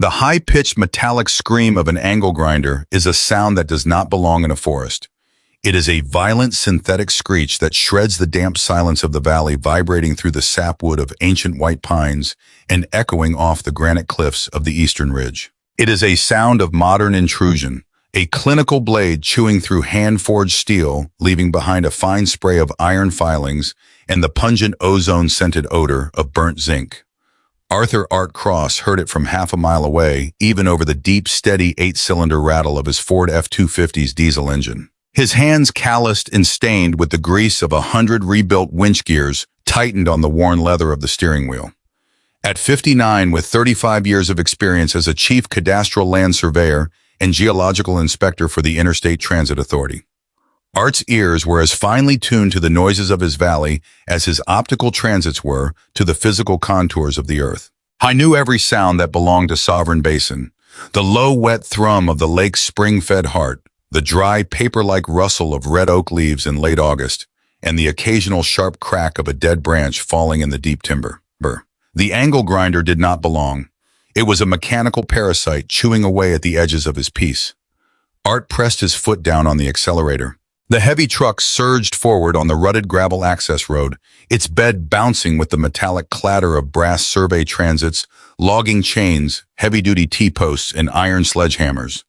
The high-pitched metallic scream of an angle grinder is a sound that does not belong in a forest. It is a violent synthetic screech that shreds the damp silence of the valley, vibrating through the sapwood of ancient white pines and echoing off the granite cliffs of the eastern ridge. It is a sound of modern intrusion, a clinical blade chewing through hand-forged steel, leaving behind a fine spray of iron filings and the pungent ozone-scented odor of burnt zinc. Arthur Art Cross heard it from half a mile away, even over the deep, steady 8-cylinder rattle of his Ford F-250's diesel engine. His hands, calloused and stained with the grease of 100 rebuilt winch gears, tightened on the worn leather of the steering wheel. At 59, with 35 years of experience as a chief cadastral land surveyor and geological inspector for the Interstate Transit Authority, Art's ears were as finely tuned to the noises of his valley as his optical transits were to the physical contours of the earth. I knew every sound that belonged to Sovereign Basin, the low, wet thrum of the lake's spring-fed heart, the dry, paper-like rustle of red oak leaves in late August, and the occasional sharp crack of a dead branch falling in the deep timber. The angle grinder did not belong. It was a mechanical parasite chewing away at the edges of his piece. Art pressed his foot down on the accelerator. The heavy truck surged forward on the rutted gravel access road, its bed bouncing with the metallic clatter of brass survey transits, logging chains, heavy-duty T-posts, and iron sledgehammers.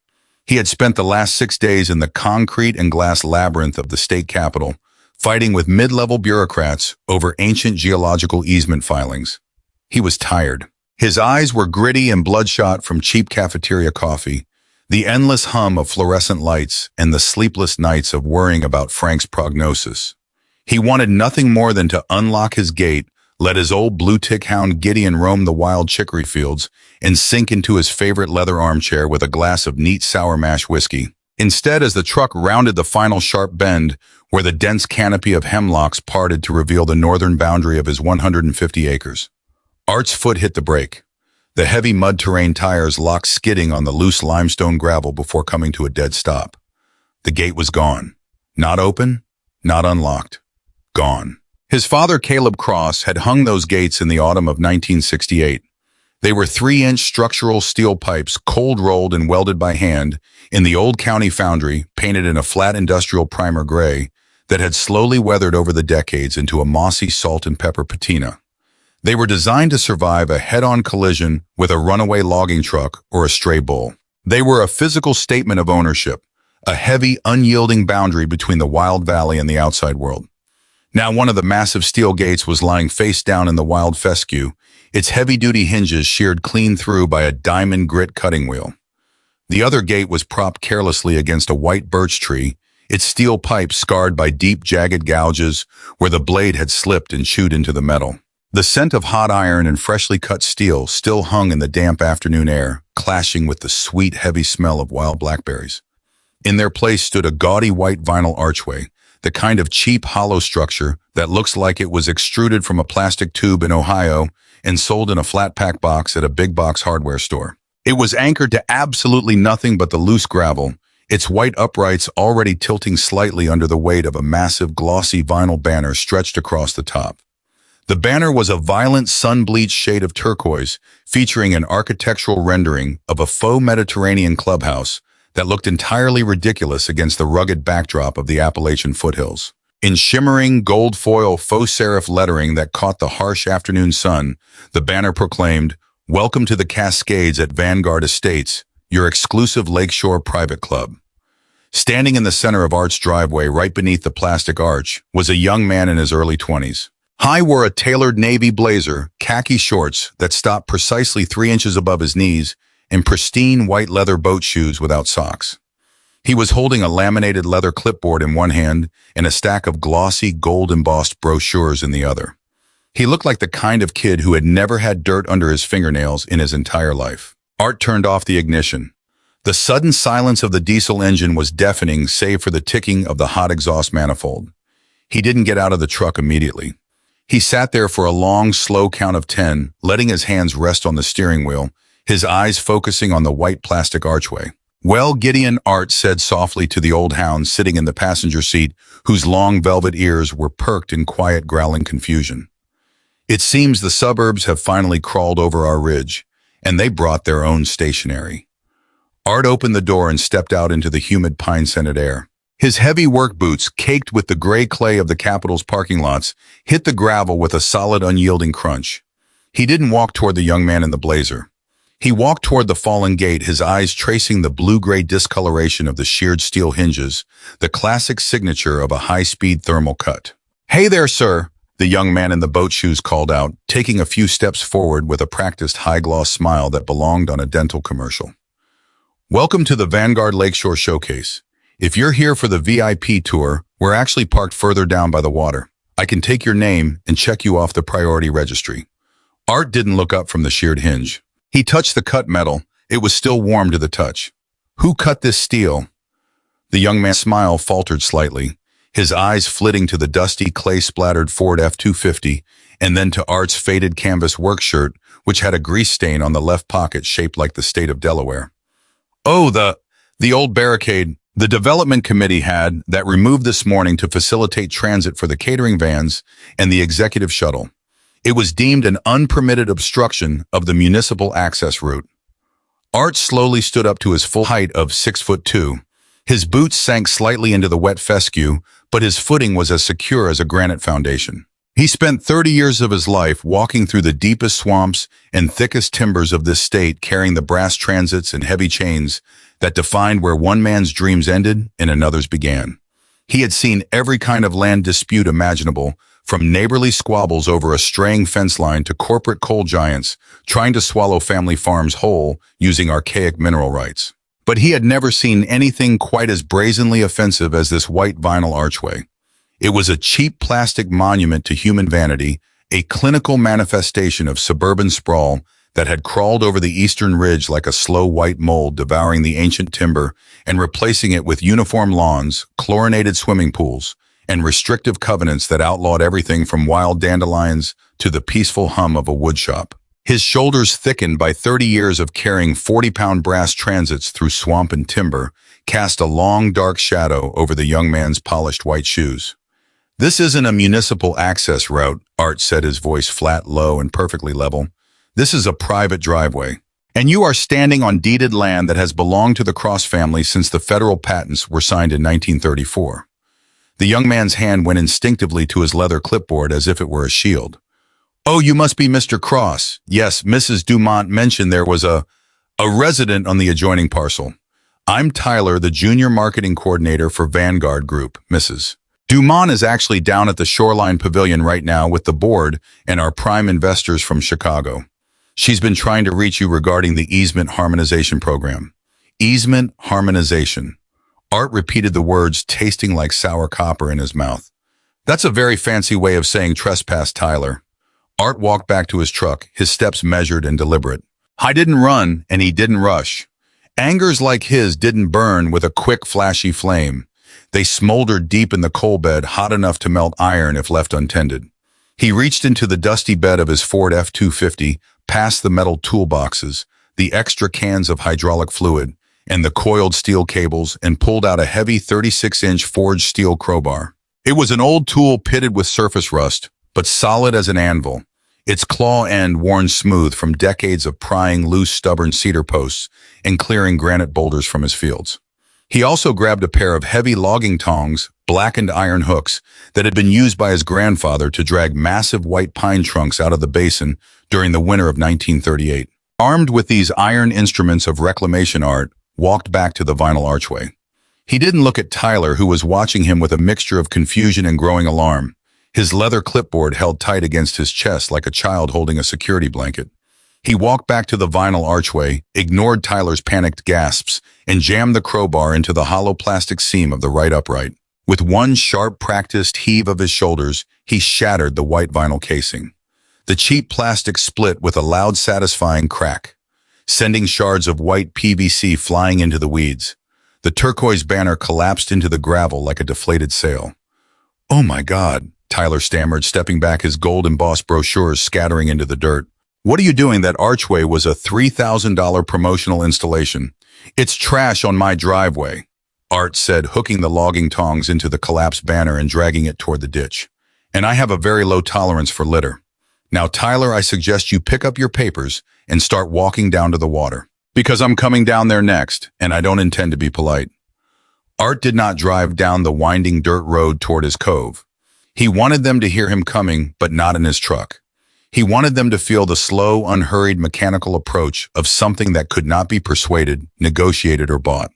He had spent the last 6 days in the concrete and glass labyrinth of the state capitol, fighting with mid-level bureaucrats over ancient geological easement filings. He was tired. His eyes were gritty and bloodshot from cheap cafeteria coffee, the endless hum of fluorescent lights, and the sleepless nights of worrying about Frank's prognosis. He wanted nothing more than to unlock his gate, let his old blue-tick hound Gideon roam the wild chicory fields, and sink into his favorite leather armchair with a glass of neat sour mash whiskey. Instead, as the truck rounded the final sharp bend, where the dense canopy of hemlocks parted to reveal the northern boundary of his 150 acres, Art's foot hit the brake. The heavy mud terrain tires locked skidding on the loose limestone gravel before coming to a dead stop. The gate was gone. Not open, not unlocked. Gone. His father, Caleb Cross, had hung those gates in the autumn of 1968. They were 3-inch structural steel pipes, cold-rolled and welded by hand, in the old county foundry, painted in a flat industrial primer gray, that had slowly weathered over the decades into a mossy salt and pepper patina. They were designed to survive a head-on collision with a runaway logging truck or a stray bull. They were a physical statement of ownership, a heavy, unyielding boundary between the wild valley and the outside world. Now one of the massive steel gates was lying face down in the wild fescue, its heavy-duty hinges sheared clean through by a diamond grit cutting wheel. The other gate was propped carelessly against a white birch tree, its steel pipe scarred by deep, jagged gouges where the blade had slipped and chewed into the metal. The scent of hot iron and freshly cut steel still hung in the damp afternoon air, clashing with the sweet, heavy smell of wild blackberries. In their place stood a gaudy white vinyl archway, the kind of cheap, hollow structure that looks like it was extruded from a plastic tube in Ohio and sold in a flat-pack box at a big-box hardware store. It was anchored to absolutely nothing but the loose gravel, its white uprights already tilting slightly under the weight of a massive, glossy vinyl banner stretched across the top. The banner was a violent sun-bleached shade of turquoise, featuring an architectural rendering of a faux Mediterranean clubhouse that looked entirely ridiculous against the rugged backdrop of the Appalachian foothills. In shimmering, gold foil faux serif lettering that caught the harsh afternoon sun, the banner proclaimed, "Welcome to the Cascades at Vanguard Estates, your exclusive lakeshore private club." Standing in the center of Art's driveway, right beneath the plastic arch, was a young man in his early 20s. He wore a tailored navy blazer, khaki shorts that stopped precisely 3 inches above his knees, and pristine white leather boat shoes without socks. He was holding a laminated leather clipboard in one hand and a stack of glossy, gold-embossed brochures in the other. He looked like the kind of kid who had never had dirt under his fingernails in his entire life. Art turned off the ignition. The sudden silence of the diesel engine was deafening save for the ticking of the hot exhaust manifold. He didn't get out of the truck immediately. He sat there for a long, slow count of 10, letting his hands rest on the steering wheel, his eyes focusing on the white plastic archway. "Well, Gideon," Art said softly to the old hound sitting in the passenger seat, whose long velvet ears were perked in quiet, growling confusion. "It seems the suburbs have finally crawled over our ridge, and they brought their own stationery. Art opened the door and stepped out into the humid pine-scented air. His heavy work boots, caked with the gray clay of the Capitol's parking lots, hit the gravel with a solid, unyielding crunch. He didn't walk toward the young man in the blazer. He walked toward the fallen gate, his eyes tracing the blue-gray discoloration of the sheared steel hinges, the classic signature of a high-speed thermal cut. "Hey there, sir," the young man in the boat shoes called out, taking a few steps forward with a practiced high-gloss smile that belonged on a dental commercial. "Welcome to the Vanguard Lakeshore Showcase. If you're here for the VIP tour, we're actually parked further down by the water. I can take your name and check you off the priority registry." Art didn't look up from the sheared hinge. He touched the cut metal. It was still warm to the touch. "Who cut this steel?" The young man's smile faltered slightly, his eyes flitting to the dusty, clay-splattered Ford F-250 and then to Art's faded canvas work shirt, which had a grease stain on the left pocket shaped like the state of Delaware. "Oh, the old barricade the development committee had that removed this morning to facilitate transit for the catering vans and the executive shuttle. It was deemed an unpermitted obstruction of the municipal access route." Art slowly stood up to his full height of 6'2". His boots sank slightly into the wet fescue, but his footing was as secure as a granite foundation. He spent 30 years of his life walking through the deepest swamps and thickest timbers of this state, carrying the brass transits and heavy chains that defined where one man's dreams ended and another's began. He had seen every kind of land dispute imaginable, from neighborly squabbles over a straying fence line to corporate coal giants trying to swallow family farms whole using archaic mineral rights. But he had never seen anything quite as brazenly offensive as this white vinyl archway. It was a cheap plastic monument to human vanity, a clinical manifestation of suburban sprawl that had crawled over the eastern ridge like a slow white mold, devouring the ancient timber and replacing it with uniform lawns, chlorinated swimming pools, and restrictive covenants that outlawed everything from wild dandelions to the peaceful hum of a woodshop. His shoulders, thickened by 30 years of carrying 40-pound brass transits through swamp and timber, cast a long, dark shadow over the young man's polished white shoes. "This isn't a municipal access route," Art said, his voice flat, low, and perfectly level. "This is a private driveway. And you are standing on deeded land that has belonged to the Cross family since the federal patents were signed in 1934. The young man's hand went instinctively to his leather clipboard as if it were a shield. "Oh, you must be Mr. Cross. Yes, Mrs. Dumont mentioned there was a resident on the adjoining parcel. I'm Tyler, the junior marketing coordinator for Vanguard Group, Mrs. Dumont is actually down at the Shoreline Pavilion right now with the board and our prime investors from Chicago. She's been trying to reach you regarding the easement harmonization program." Easement harmonization. Art repeated the words, tasting like sour copper in his mouth. "That's a very fancy way of saying trespass, Tyler." Art walked back to his truck, his steps measured and deliberate. "I didn't run, and he didn't rush. Angers like his didn't burn with a quick, flashy flame. They smoldered deep in the coal bed, hot enough to melt iron if left untended." He reached into the dusty bed of his Ford F-250, past the metal toolboxes, the extra cans of hydraulic fluid, and the coiled steel cables, and pulled out a heavy 36-inch forged steel crowbar. It was an old tool pitted with surface rust, but solid as an anvil, its claw end worn smooth from decades of prying loose, stubborn cedar posts and clearing granite boulders from his fields. He also grabbed a pair of heavy logging tongs, blackened iron hooks, that had been used by his grandfather to drag massive white pine trunks out of the basin during the winter of 1938. Armed with these iron instruments of reclamation, Art walked back to the vinyl archway. He didn't look at Tyler, who was watching him with a mixture of confusion and growing alarm, his leather clipboard held tight against his chest like a child holding a security blanket. He walked back to the vinyl archway, ignored Tyler's panicked gasps, and jammed the crowbar into the hollow plastic seam of the right upright. With one sharp, practiced heave of his shoulders, he shattered the white vinyl casing. The cheap plastic split with a loud, satisfying crack, sending shards of white PVC flying into the weeds. The turquoise banner collapsed into the gravel like a deflated sail. "Oh my God," Tyler stammered, stepping back, his gold-embossed brochures scattering into the dirt. "What are you doing? That archway was a $3,000 promotional installation. It's trash on my driveway," Art said, hooking the logging tongs into the collapsed banner and dragging it toward the ditch. "And I have a very low tolerance for litter. Now, Tyler, I suggest you pick up your papers and start walking down to the water. Because I'm coming down there next, and I don't intend to be polite. Art did not drive down the winding dirt road toward his cove. He wanted them to hear him coming, but not in his truck. He wanted them to feel the slow, unhurried mechanical approach of something that could not be persuaded, negotiated, or bought.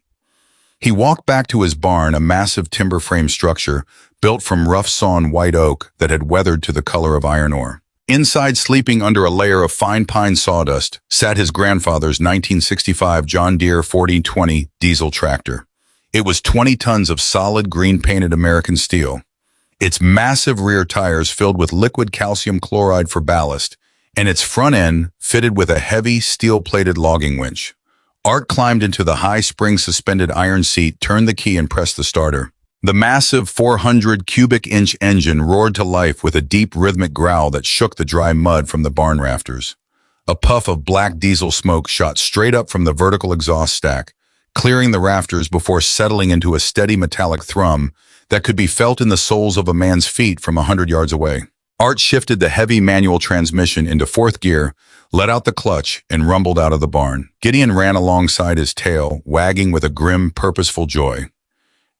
He walked back to his barn, a massive timber frame structure built from rough-sawn white oak that had weathered to the color of iron ore. Inside, sleeping under a layer of fine pine sawdust, sat his grandfather's 1965 John Deere 4020 diesel tractor. It was 20 tons of solid green-painted American steel. Its massive rear tires filled with liquid calcium chloride for ballast, and its front end fitted with a heavy steel-plated logging winch. Art climbed into the high spring-suspended iron seat, turned the key, and pressed the starter. The massive 400 cubic inch engine roared to life with a deep rhythmic growl that shook the dry mud from the barn rafters. A puff of black diesel smoke shot straight up from the vertical exhaust stack, clearing the rafters before settling into a steady metallic thrum that could be felt in the soles of a man's feet from 100 yards away. Art shifted the heavy manual transmission into fourth gear, let out the clutch, and rumbled out of the barn. Gideon ran alongside his tail, wagging with a grim, purposeful joy.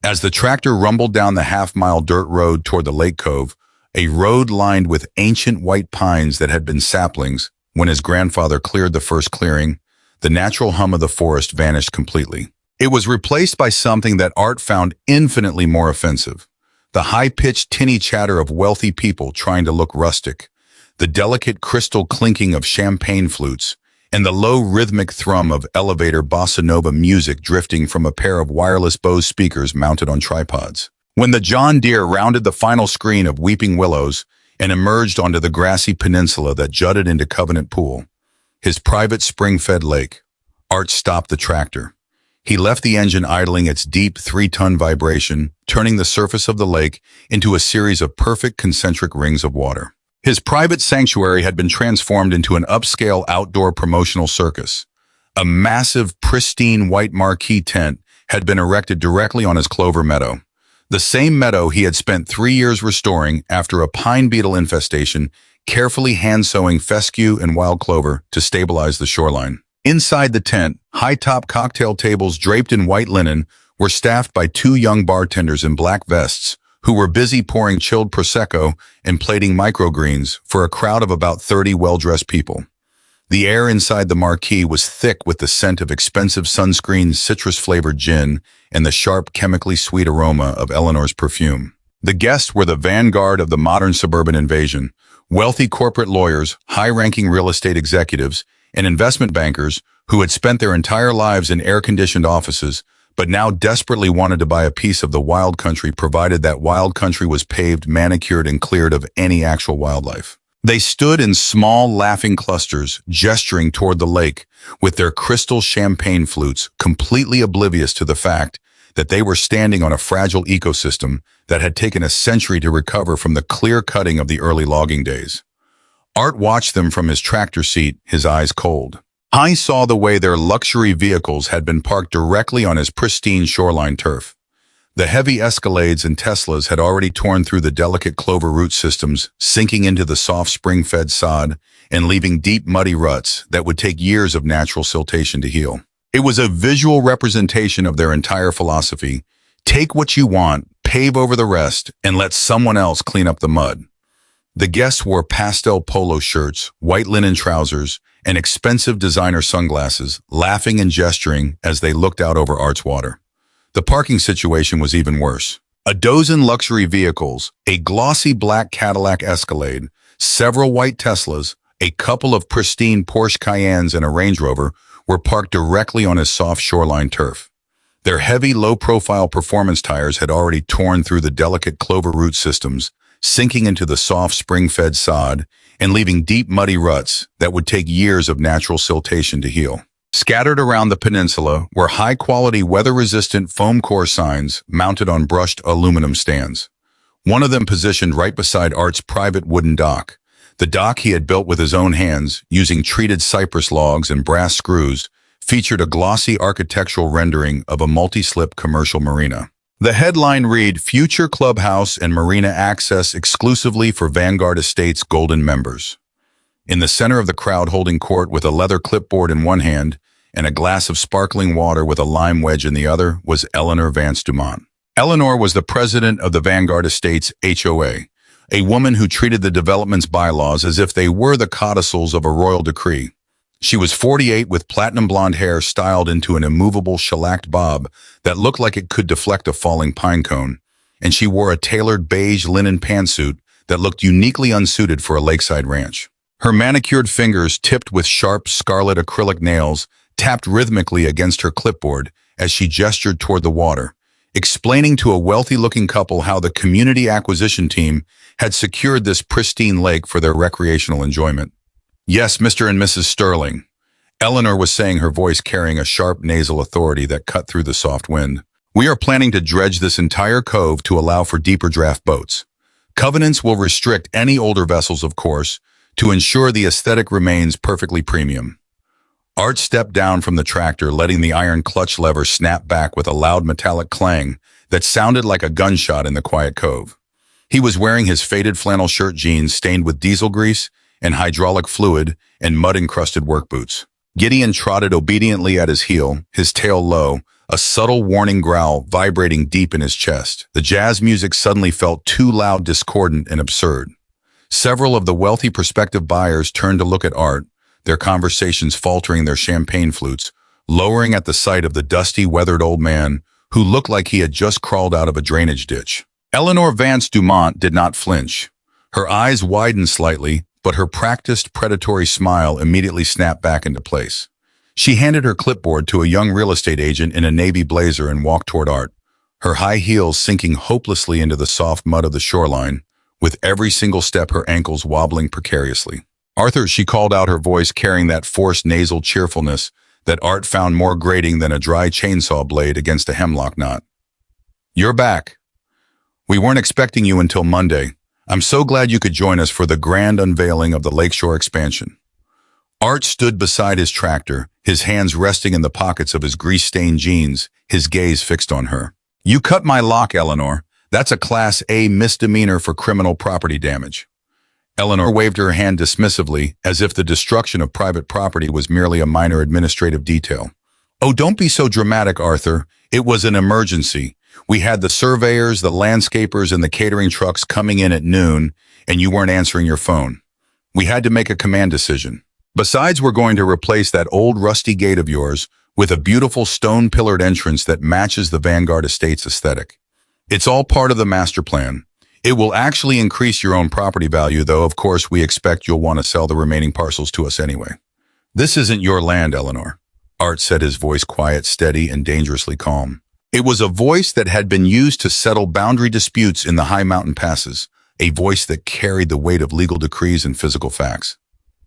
As the tractor rumbled down the half-mile dirt road toward the lake cove, a road lined with ancient white pines that had been saplings, when his grandfather cleared the first clearing, the natural hum of the forest vanished completely. It was replaced by something that Art found infinitely more offensive. The high-pitched tinny chatter of wealthy people trying to look rustic, the delicate crystal clinking of champagne flutes, and the low rhythmic thrum of elevator bossa nova music drifting from a pair of wireless Bose speakers mounted on tripods. When the John Deere rounded the final screen of weeping willows and emerged onto the grassy peninsula that jutted into Covenant Pool, his private spring-fed lake, Art stopped the tractor. He left the engine idling its deep 3-ton vibration, turning the surface of the lake into a series of perfect concentric rings of water. His private sanctuary had been transformed into an upscale outdoor promotional circus. A massive, pristine white marquee tent had been erected directly on his clover meadow. The same meadow he had spent 3 years restoring after a pine beetle infestation, carefully hand-sowing fescue and wild clover to stabilize the shoreline. Inside the tent, high-top cocktail tables draped in white linen were staffed by 2 young bartenders in black vests who were busy pouring chilled Prosecco and plating microgreens for a crowd of about 30 well-dressed people. The air inside the marquee was thick with the scent of expensive sunscreen, citrus-flavored gin, and the sharp, chemically sweet aroma of Eleanor's perfume. The guests were the vanguard of the modern suburban invasion: wealthy corporate lawyers, high-ranking real estate executives, and investment bankers who had spent their entire lives in air-conditioned offices, but now desperately wanted to buy a piece of the wild country, provided that wild country was paved, manicured, and cleared of any actual wildlife. They stood in small, laughing clusters, gesturing toward the lake, with their crystal champagne flutes, completely oblivious to the fact that they were standing on a fragile ecosystem that had taken a century to recover from the clear cutting of the early logging days. Art watched them from his tractor seat, his eyes cold. He saw the way their luxury vehicles had been parked directly on his pristine shoreline turf. The heavy Escalades and Teslas had already torn through the delicate clover root systems, sinking into the soft spring-fed sod and leaving deep muddy ruts that would take years of natural siltation to heal. It was a visual representation of their entire philosophy: take what you want, pave over the rest, and let someone else clean up the mud. The guests wore pastel polo shirts, white linen trousers, and expensive designer sunglasses, laughing and gesturing as they looked out over Art's water. The parking situation was even worse. A dozen luxury vehicles, a glossy black Cadillac Escalade, several white Teslas, a couple of pristine Porsche Cayennes, and a Range Rover were parked directly on his soft shoreline turf. Their heavy, low-profile performance tires had already torn through the delicate clover root systems, sinking into the soft spring-fed sod and leaving deep muddy ruts that would take years of natural siltation to heal. Scattered around the peninsula were high-quality, weather-resistant foam core signs mounted on brushed aluminum stands. One of them positioned right beside Art's private wooden dock. The dock he had built with his own hands, using treated cypress logs and brass screws, featured a glossy architectural rendering of a multi-slip commercial marina. The headline read, "Future Clubhouse and Marina Access exclusively for Vanguard Estates Golden Members." In the center of the crowd holding court with a leather clipboard in one hand and a glass of sparkling water with a lime wedge in the other was Eleanor Vance Dumont. Eleanor was the president of the Vanguard Estates HOA, a woman who treated the development's bylaws as if they were the codicils of a royal decree. She was 48 with platinum blonde hair styled into an immovable shellacked bob that looked like it could deflect a falling pine cone, and she wore a tailored beige linen pantsuit that looked uniquely unsuited for a lakeside ranch. Her manicured fingers, tipped with sharp scarlet acrylic nails, tapped rhythmically against her clipboard as she gestured toward the water, explaining to a wealthy-looking couple how the community acquisition team had secured this pristine lake for their recreational enjoyment. "Yes, Mr. and Mrs. Sterling," Eleanor was saying, her voice carrying a sharp nasal authority that cut through the soft wind. "We are planning to dredge this entire cove to allow for deeper draft boats. Covenants will restrict any older vessels, of course, to ensure the aesthetic remains perfectly premium." Art stepped down from the tractor, letting the iron clutch lever snap back with a loud metallic clang that sounded like a gunshot in the quiet cove. He was wearing his faded flannel shirt jeans stained with diesel grease and hydraulic fluid and mud-encrusted work boots. Gideon trotted obediently at his heel, his tail low, a subtle warning growl vibrating deep in his chest. The jazz music suddenly felt too loud, discordant, and absurd. Several of the wealthy prospective buyers turned to look at Art, their conversations faltering their champagne flutes, lowering at the sight of the dusty, weathered old man who looked like he had just crawled out of a drainage ditch. Eleanor Vance Dumont did not flinch. Her eyes widened slightly, but her practiced predatory smile immediately snapped back into place. She handed her clipboard to a young real estate agent in a navy blazer and walked toward Art, her high heels sinking hopelessly into the soft mud of the shoreline, with every single step her ankles wobbling precariously. "Arthur," she called out, her voice carrying that forced nasal cheerfulness that Art found more grating than a dry chainsaw blade against a hemlock knot. "You're back. We weren't expecting you until Monday. I'm so glad you could join us for the grand unveiling of the lakeshore expansion." Art stood beside his tractor, his hands resting in the pockets of his grease-stained jeans, his gaze fixed on her. "You cut my lock, Eleanor. That's a Class A misdemeanor for criminal property damage." Eleanor waved her hand dismissively, as if the destruction of private property was merely a minor administrative detail. "Oh, don't be so dramatic, Arthur. It was an emergency. We had the surveyors, the landscapers, and the catering trucks coming in at noon, and you weren't answering your phone. We had to make a command decision. Besides, we're going to replace that old rusty gate of yours with a beautiful stone-pillared entrance that matches the Vanguard Estates aesthetic. It's all part of the master plan. It will actually increase your own property value, though of course we expect you'll want to sell the remaining parcels to us anyway." "This isn't your land, Eleanor," Art said, his voice quiet, steady, and dangerously calm. It was a voice that had been used to settle boundary disputes in the high mountain passes, a voice that carried the weight of legal decrees and physical facts.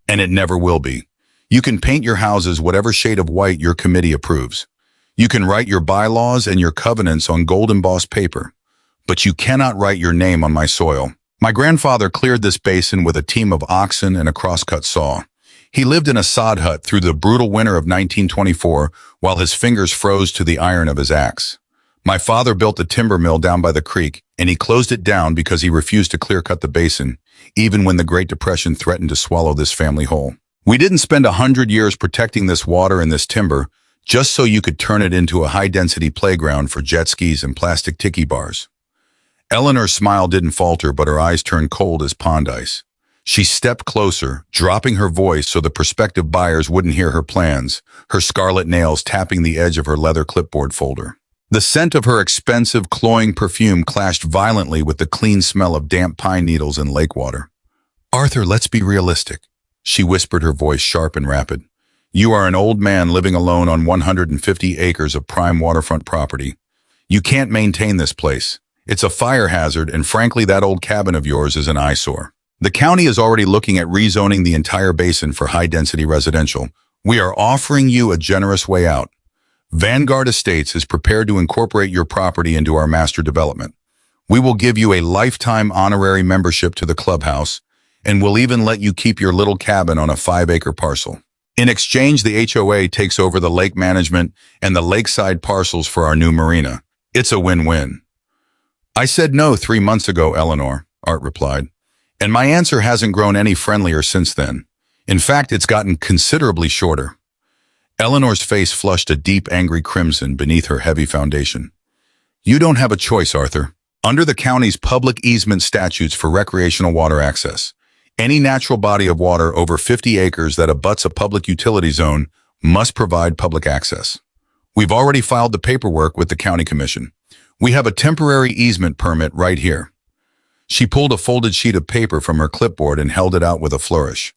"And it never will be. You can paint your houses whatever shade of white your committee approves. You can write your bylaws and your covenants on gold embossed paper, but you cannot write your name on my soil. My grandfather cleared this basin with a team of oxen and a crosscut saw. He lived in a sod hut through the brutal winter of 1924 while his fingers froze to the iron of his axe. My father built a timber mill down by the creek, and he closed it down because he refused to clear-cut the basin, even when the Great Depression threatened to swallow this family whole. We didn't spend 100 years protecting this water and this timber just so you could turn it into a high-density playground for jet skis and plastic tiki bars." Eleanor's smile didn't falter, but her eyes turned cold as pond ice. She stepped closer, dropping her voice so the prospective buyers wouldn't hear her plans, her scarlet nails tapping the edge of her leather clipboard folder. The scent of her expensive, cloying perfume clashed violently with the clean smell of damp pine needles and lake water. "Arthur, let's be realistic," she whispered, her voice sharp and rapid. "You are an old man living alone on 150 acres of prime waterfront property. You can't maintain this place. It's a fire hazard, and frankly, that old cabin of yours is an eyesore. The county is already looking at rezoning the entire basin for high-density residential. We are offering you a generous way out. Vanguard Estates is prepared to incorporate your property into our master development. We will give you a lifetime honorary membership to the clubhouse, and we'll even let you keep your little cabin on a 5-acre parcel. In exchange, the HOA takes over the lake management and the lakeside parcels for our new marina. It's a win-win." "I said no 3 months ago, Eleanor," Art replied, "and my answer hasn't grown any friendlier since then. In fact, it's gotten considerably shorter. Eleanor's face flushed a deep, angry crimson beneath her heavy foundation. You don't have a choice, Arthur. Under the county's public easement statutes for recreational water access, any natural body of water over 50 acres that abuts a public utility zone must provide public access. We've already filed the paperwork with the county commission. We have a temporary easement permit right here. She pulled a folded sheet of paper from her clipboard and held it out with a flourish.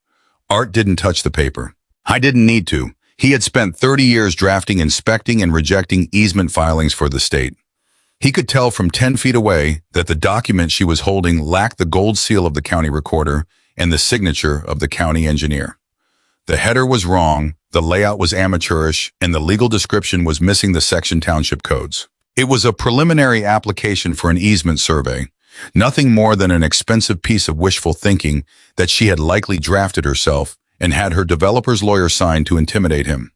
Art didn't touch the paper. I didn't need to. He had spent 30 years drafting, inspecting, and rejecting easement filings for the state. He could tell from 10 feet away that the document she was holding lacked the gold seal of the county recorder and the signature of the county engineer. The header was wrong, the layout was amateurish, and the legal description was missing the section township codes. It was a preliminary application for an easement survey, nothing more than an expensive piece of wishful thinking that she had likely drafted herself and had her developer's lawyer sign to intimidate him.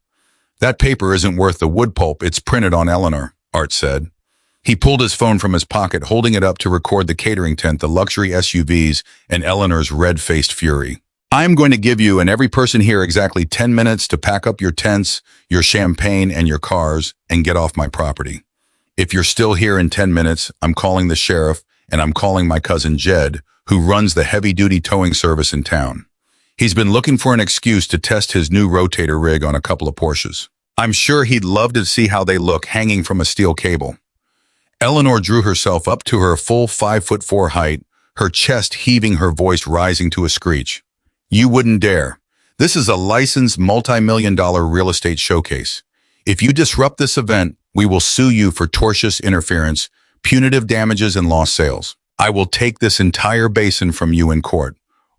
That paper isn't worth the wood pulp it's printed on, Eleanor, Art said. He pulled his phone from his pocket, holding it up to record the catering tent, the luxury SUVs, and Eleanor's red-faced fury. I'm going to give you and every person here exactly 10 minutes to pack up your tents, your champagne, and your cars and get off my property. If you're still here in 10 minutes, I'm calling the sheriff and I'm calling my cousin Jed, who runs the heavy-duty towing service in town. He's been looking for an excuse to test his new rotator rig on a couple of Porsches. I'm sure he'd love to see how they look hanging from a steel cable. Eleanor drew herself up to her full 5'4" height, her chest heaving, her voice rising to a screech. You wouldn't dare. This is a licensed multi-million-dollar real estate showcase. If you disrupt this event, we will sue you for tortious interference, punitive damages, and lost sales. I will take this entire basin from you in court.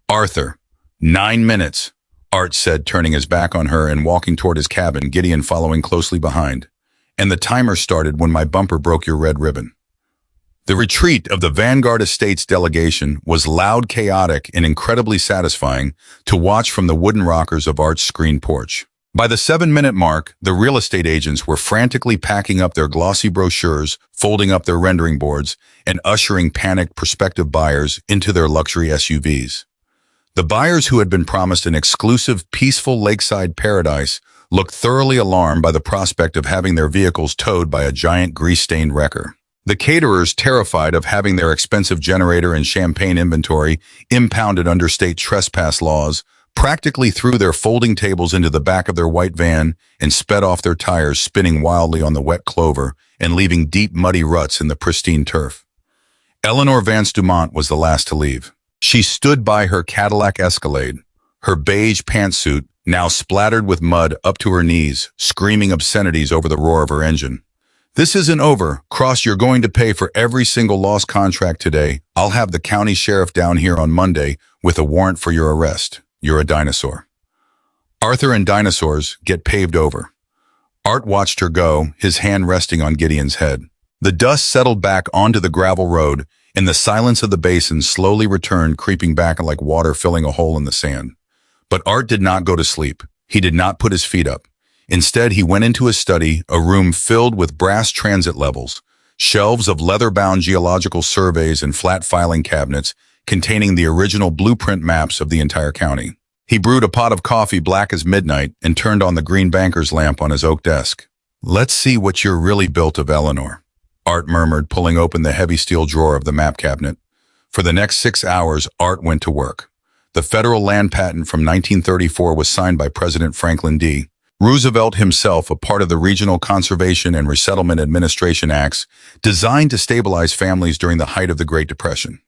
Arthur, 9 minutes, Art said, turning his back on her and walking toward his cabin, Gideon following closely behind. And the timer started when my bumper broke your red ribbon. The retreat of the Vanguard Estates delegation was loud, chaotic, and incredibly satisfying to watch from the wooden rockers of Art's screen porch. By the 7-minute mark, the real estate agents were frantically packing up their glossy brochures, folding up their rendering boards, and ushering panicked prospective buyers into their luxury SUVs. The buyers, who had been promised an exclusive, peaceful lakeside paradise, looked thoroughly alarmed by the prospect of having their vehicles towed by a giant grease-stained wrecker. The caterers, terrified of having their expensive generator and champagne inventory impounded under state trespass laws, practically threw their folding tables into the back of their white van and sped off, their tires spinning wildly on the wet clover and leaving deep, muddy ruts in the pristine turf. Eleanor Vance Dumont was the last to leave. She stood by her Cadillac Escalade, her beige pantsuit now splattered with mud up to her knees, screaming obscenities over the roar of her engine. This isn't over. Cross, you're going to pay for every single lost contract today. I'll have the county sheriff down here on Monday with a warrant for your arrest. You're a dinosaur. Arthur and dinosaurs get paved over. Art watched her go, his hand resting on Gideon's head. The dust settled back onto the gravel road, and the silence of the basin slowly returned, creeping back like water filling a hole in the sand. But Art did not go to sleep. He did not put his feet up. Instead, he went into his study, a room filled with brass transit levels, shelves of leather-bound geological surveys, and flat filing cabinets containing the original blueprint maps of the entire county. He brewed a pot of coffee black as midnight and turned on the green banker's lamp on his oak desk. Let's see what you're really built of, Eleanor, Art murmured, pulling open the heavy steel drawer of the map cabinet. For the next 6 hours, Art went to work. The federal land patent from 1934 was signed by President Franklin D. Roosevelt himself, a part of the Regional Conservation and Resettlement Administration Acts, designed to stabilize families during the height of the Great Depression.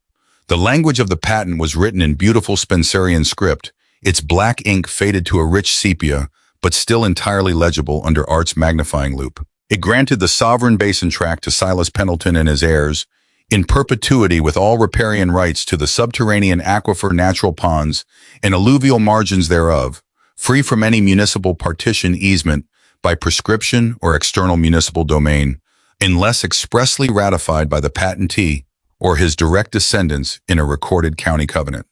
The language of the patent was written in beautiful Spencerian script, its black ink faded to a rich sepia, but still entirely legible under Art's magnifying loupe. It granted the Sovereign Basin tract to Silas Pendleton and his heirs, in perpetuity with all riparian rights to the subterranean aquifer, natural ponds, and alluvial margins thereof, free from any municipal partition, easement, by prescription or external municipal domain, unless expressly ratified by the patentee or his direct descendants in a recorded county covenant.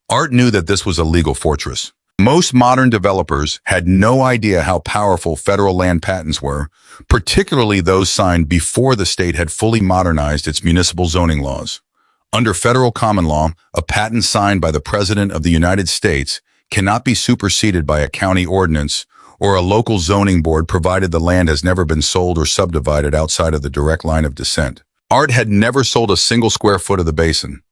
Art knew that this was a legal fortress. Most modern developers had no idea how powerful federal land patents were, particularly those signed before the state had fully modernized its municipal zoning laws. Under federal common law, a patent signed by the President of the United States cannot be superseded by a county ordinance or a local zoning board provided the land has never been sold or subdivided outside of the direct line of descent. Art had never sold a single square foot of the basin.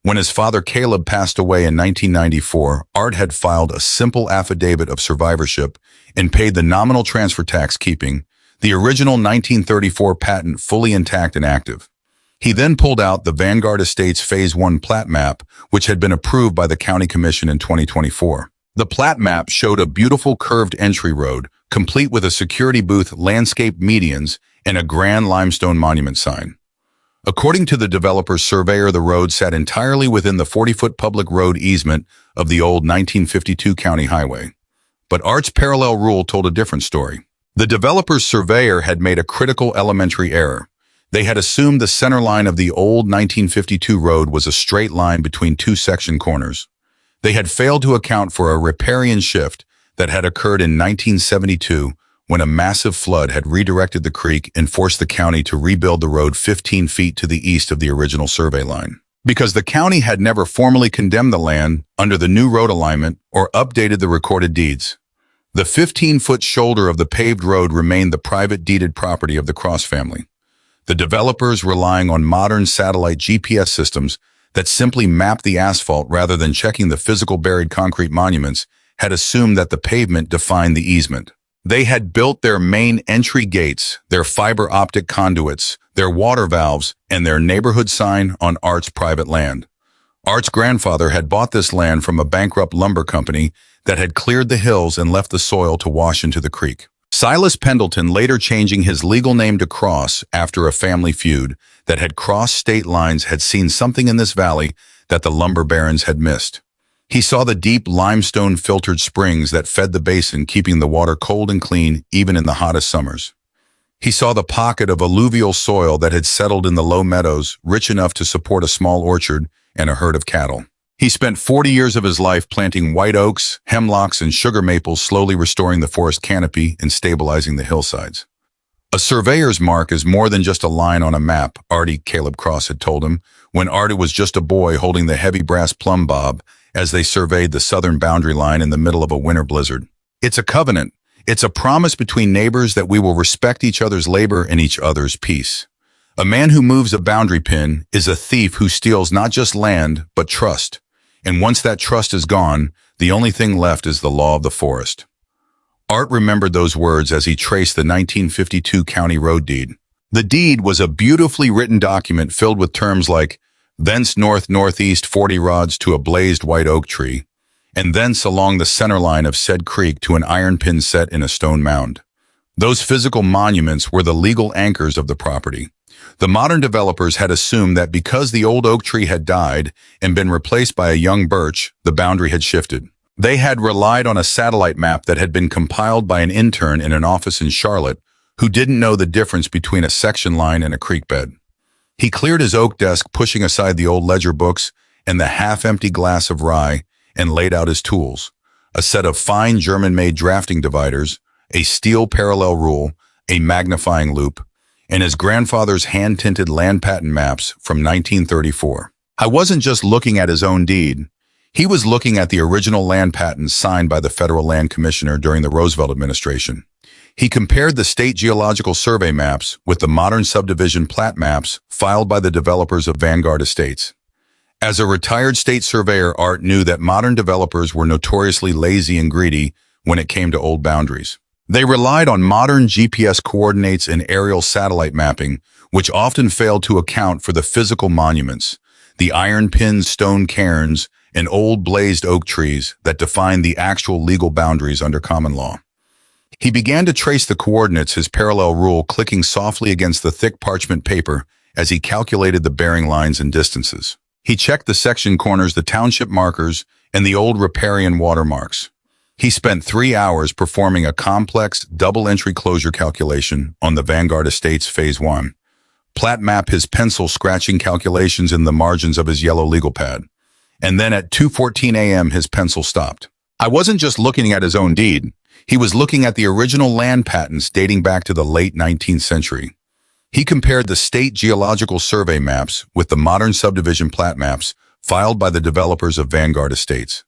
When his father Caleb passed away in 1994, Art had filed a simple affidavit of survivorship and paid the nominal transfer tax, keeping the original 1934 patent fully intact and active. He then pulled out the Vanguard Estates Phase 1 plat map, which had been approved by the County Commission in 2024. The plat map showed a beautiful curved entry road, complete with a security booth, landscape medians, and a grand limestone monument sign. According to the developer's surveyor, the road sat entirely within the 40-foot public road easement of the old 1952 county highway. But Art's parallel rule told a different story. The developer's surveyor had made a critical elementary error. They had assumed the center line of the old 1952 road was a straight line between two section corners. They had failed to account for a riparian shift that had occurred in 1972 when a massive flood had redirected the creek and forced the county to rebuild the road 15 feet to the east of the original survey line. Because the county had never formally condemned the land under the new road alignment or updated the recorded deeds, the 15-foot shoulder of the paved road remained the private deeded property of the Cross family. The developers, relying on modern satellite GPS systems that simply mapped the asphalt rather than checking the physical buried concrete monuments, had assumed that the pavement defined the easement. They had built their main entry gates, their fiber optic conduits, their water valves, and their neighborhood sign on Art's private land. Art's grandfather had bought this land from a bankrupt lumber company that had cleared the hills and left the soil to wash into the creek. Silas Pendleton, later changing his legal name to Cross after a family feud that had crossed state lines, had seen something in this valley that the lumber barons had missed. He saw the deep limestone-filtered springs that fed the basin, keeping the water cold and clean even in the hottest summers. He saw the pocket of alluvial soil that had settled in the low meadows, rich enough to support a small orchard and a herd of cattle. He spent 40 years of his life planting white oaks, hemlocks, and sugar maples, slowly restoring the forest canopy and stabilizing the hillsides. A surveyor's mark is more than just a line on a map, Artie Caleb Cross had told him, when Artie was just a boy holding the heavy brass plumb bob as they surveyed the southern boundary line in the middle of a winter blizzard. It's a covenant. It's a promise between neighbors that we will respect each other's labor and each other's peace. A man who moves a boundary pin is a thief who steals not just land, but trust. And once that trust is gone, the only thing left is the law of the forest. Art remembered those words as he traced the 1952 county road deed. The deed was a beautifully written document filled with terms like thence north-northeast 40 rods to a blazed white oak tree, and thence along the center line of said creek to an iron pin set in a stone mound. Those physical monuments were the legal anchors of the property. The modern developers had assumed that because the old oak tree had died and been replaced by a young birch, the boundary had shifted. They had relied on a satellite map that had been compiled by an intern in an office in Charlotte who didn't know the difference between a section line and a creek bed. He cleared his oak desk, pushing aside the old ledger books and the half-empty glass of rye, and laid out his tools: a set of fine German-made drafting dividers, a steel parallel rule, a magnifying loupe, and his grandfather's hand-tinted land patent maps from 1934. I wasn't just looking at his own deed. He was looking at the original land patents signed by the Federal Land Commissioner during the Roosevelt administration. He compared the state geological survey maps with the modern subdivision plat maps filed by the developers of Vanguard Estates. As a retired state surveyor, Art knew that modern developers were notoriously lazy and greedy when it came to old boundaries. They relied on modern GPS coordinates and aerial satellite mapping, which often failed to account for the physical monuments, the iron-pinned stone cairns, and old blazed oak trees that defined the actual legal boundaries under common law. He began to trace the coordinates, his parallel rule clicking softly against the thick parchment paper as he calculated the bearing lines and distances. He checked the section corners, the township markers, and the old riparian watermarks. He spent 3 hours performing a complex double-entry closure calculation on the Vanguard Estates Phase 1. Plat map, his pencil scratching calculations in the margins of his yellow legal pad. And then at 2:14 a.m. his pencil stopped. I wasn't just looking at his own deed. He was looking at the original land patents dating back to the late 19th century. He compared the state geological survey maps with the modern subdivision plat maps filed by the developers of Vanguard Estates.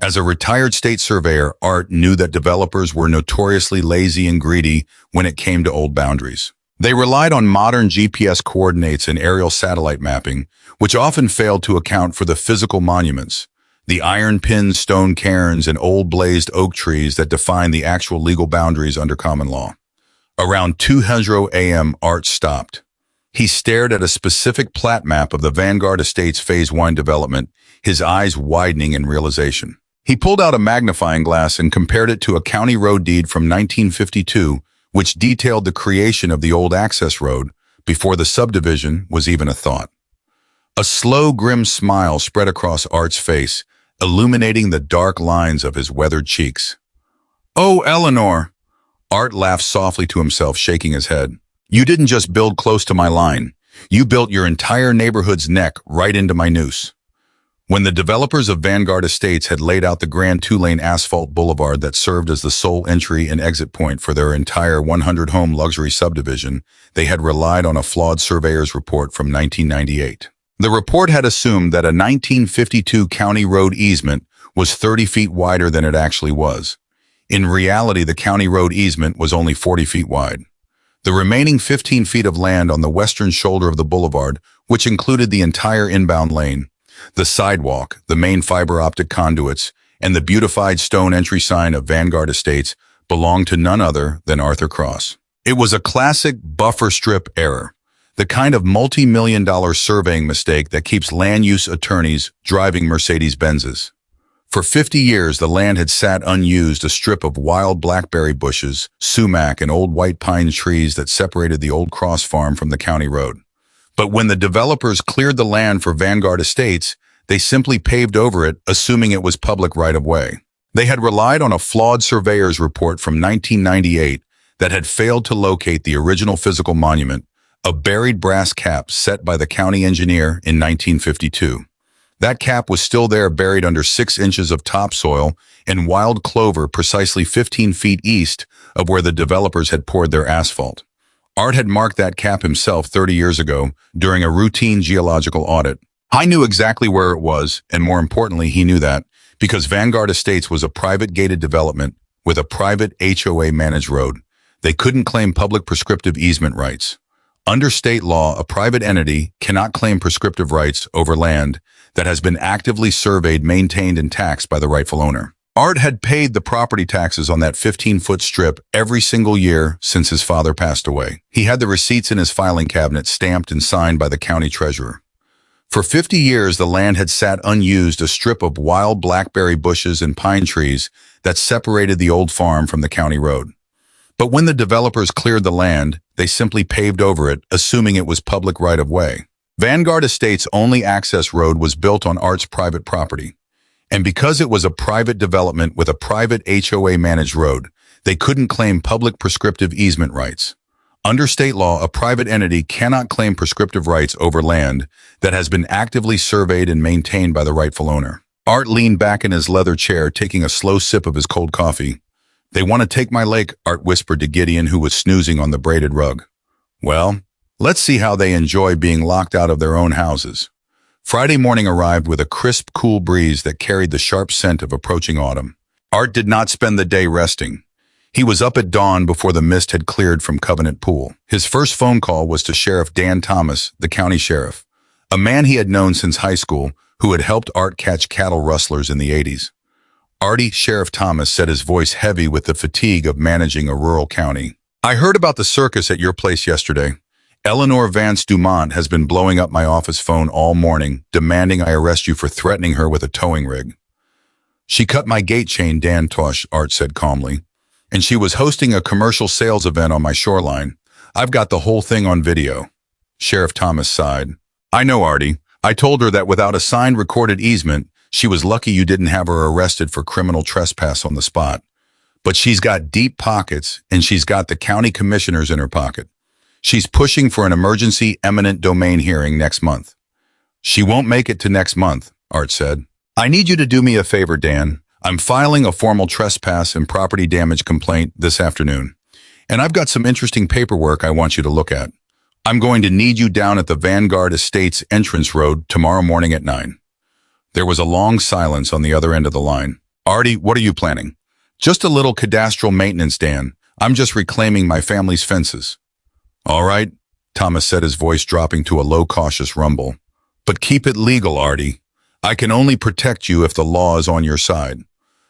As a retired state surveyor, Art knew that developers were notoriously lazy and greedy when it came to old boundaries. They relied on modern GPS coordinates and aerial satellite mapping, which often failed to account for the physical monuments, the iron-pinned stone cairns and old blazed oak trees that define the actual legal boundaries under common law. Around 2:00 a.m., Art stopped. He stared at a specific plat map of the Vanguard Estates Phase 1 development, his eyes widening in realization. He pulled out a magnifying glass and compared it to a county road deed from 1952, which detailed the creation of the old access road before the subdivision was even a thought. A slow, grim smile spread across Art's face, illuminating the dark lines of his weathered cheeks. "Oh, Eleanor!" Art laughed softly to himself, shaking his head. "You didn't just build close to my line. You built your entire neighborhood's neck right into my noose." When the developers of Vanguard Estates had laid out the grand two-lane asphalt boulevard that served as the sole entry and exit point for their entire 100-home luxury subdivision, they had relied on a flawed surveyor's report from 1998. The report had assumed that a 1952 county road easement was 30 feet wider than it actually was. In reality, the county road easement was only 40 feet wide. The remaining 15 feet of land on the western shoulder of the boulevard, which included the entire inbound lane, the sidewalk, the main fiber optic conduits, and the beautified stone entry sign of Vanguard Estates, belonged to none other than Arthur Cross. It was a classic buffer strip error, the kind of multi-million-dollar surveying mistake that keeps land use attorneys driving Mercedes-Benzes. For 50 years, the land had sat unused, a strip of wild blackberry bushes, sumac, and old white pine trees that separated the old Cross farm from the county road. But when the developers cleared the land for Vanguard Estates, they simply paved over it, assuming it was public right-of-way. They had relied on a flawed surveyor's report from 1998 that had failed to locate the original physical monument, a buried brass cap set by the county engineer in 1952. That cap was still there, buried under 6 inches of topsoil and wild clover precisely 15 feet east of where the developers had poured their asphalt. Art had marked that cap himself 30 years ago during a routine geological audit. I knew exactly where it was, and more importantly, he knew that, because Vanguard Estates was a private gated development with a private HOA managed road. They couldn't claim public prescriptive easement rights. Under state law, a private entity cannot claim prescriptive rights over land that has been actively surveyed, maintained, and taxed by the rightful owner. Art had paid the property taxes on that 15-foot strip every single year since his father passed away. He had the receipts in his filing cabinet, stamped and signed by the county treasurer. For 50 years, the land had sat unused, a strip of wild blackberry bushes and pine trees that separated the old farm from the county road. But when the developers cleared the land, they simply paved over it, assuming it was public right-of-way. Vanguard Estates' only access road was built on Art's private property. And because it was a private development with a private HOA-managed road, they couldn't claim public prescriptive easement rights. Under state law, a private entity cannot claim prescriptive rights over land that has been actively surveyed and maintained by the rightful owner. Art leaned back in his leather chair, taking a slow sip of his cold coffee. "They want to take my lake," Art whispered to Gideon, who was snoozing on the braided rug. "Well, let's see how they enjoy being locked out of their own houses." Friday morning arrived with a crisp, cool breeze that carried the sharp scent of approaching autumn. Art did not spend the day resting. He was up at dawn before the mist had cleared from Covenant Pool. His first phone call was to Sheriff Dan Thomas, the county sheriff, a man he had known since high school who had helped Art catch cattle rustlers in the 80s. "Artie," Sheriff Thomas said, his voice heavy with the fatigue of managing a rural county. "I heard about the circus at your place yesterday. Eleanor Vance Dumont has been blowing up my office phone all morning, demanding I arrest you for threatening her with a towing rig." "She cut my gate chain, Dan Tosh," Art said calmly. "And she was hosting a commercial sales event on my shoreline. I've got the whole thing on video." Sheriff Thomas sighed. "I know, Artie. I told her that without a signed recorded easement, she was lucky you didn't have her arrested for criminal trespass on the spot. But she's got deep pockets, and she's got the county commissioners in her pocket. She's pushing for an emergency eminent domain hearing next month." "She won't make it to next month," Art said. "I need you to do me a favor, Dan. I'm filing a formal trespass and property damage complaint this afternoon. And I've got some interesting paperwork I want you to look at. I'm going to need you down at the Vanguard Estates entrance road tomorrow morning at 9. There was a long silence on the other end of the line. Artie, what are you planning? Just a little cadastral maintenance, Dan. I'm just reclaiming my family's fences. All right, Thomas said, his voice dropping to a low, cautious rumble. But keep it legal, Artie. I can only protect you if the law is on your side.